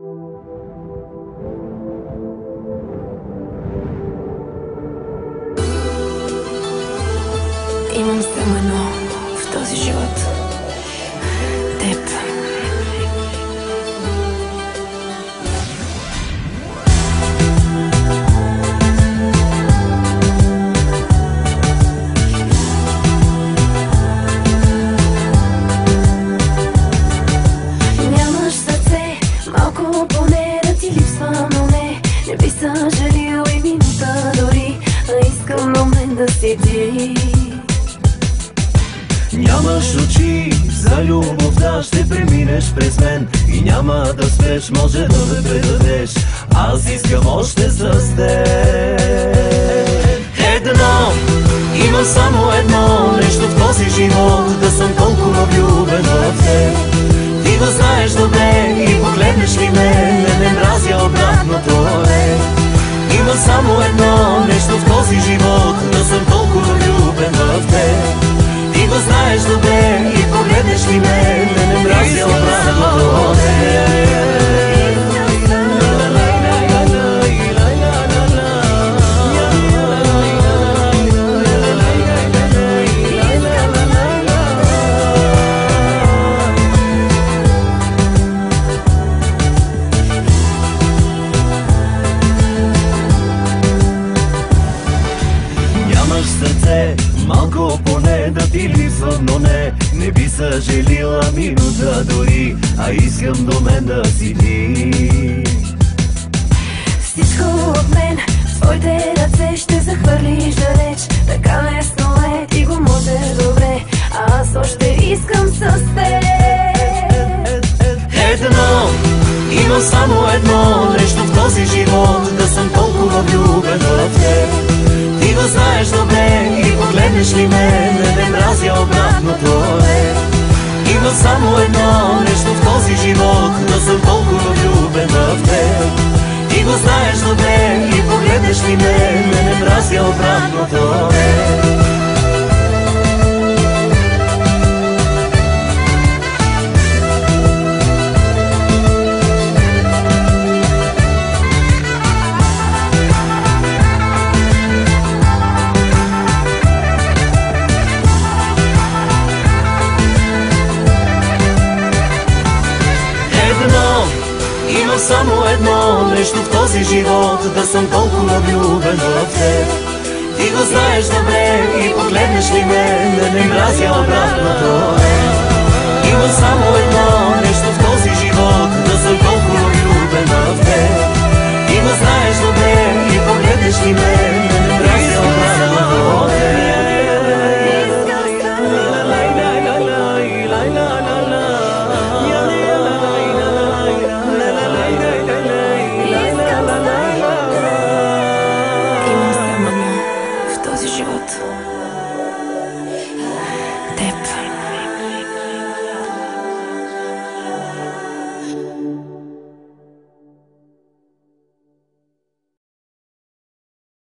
Имам само едно в този живот. Теб. Нямаш сърце, малко поне да ти липсва, но не би съжалил и минута дори, а искам до мен да си ти. Нямаш очи за любовта, ще преминеш през мен и няма да спреш, може да ме предадеш. Аз искам още с теб. Имам само едно нещо в този живот, да съм толкова влюбен в теб. Ти го знаеш добре и погледнеш ли ме, не мразя обратното е. Имам само едно нещо в този живот, да съм толкова влюбен в теб. Ти го знаеш добре и погледнеш ли ме, не мразя обратното е. Нямаш сърце, малко поне да ти липсвам, но не би съжалила минута дори, а искам до мен да си ти. Всичко от мен, в твоите ръце ще захвърлиш далеч. Така лесно е, ти го можеш добре, а аз още искам с теб. Имам само едно нещо в този живот, да съм толкова влюбен в теб. Ти го знаеш добре и погледнеш ли ме, не мразя обратното е. Имам само едно нещо в този живот, да съм толкова влюбен в теб. Ти го знаеш добре и погледнеш ли ме, не мразя обратното е. Имам само едно нещо в този живот, да съм толкова влюбен в теб. Ти го знаеш добре и погледнеш ли ме, не мразя обратното е. Имам само едно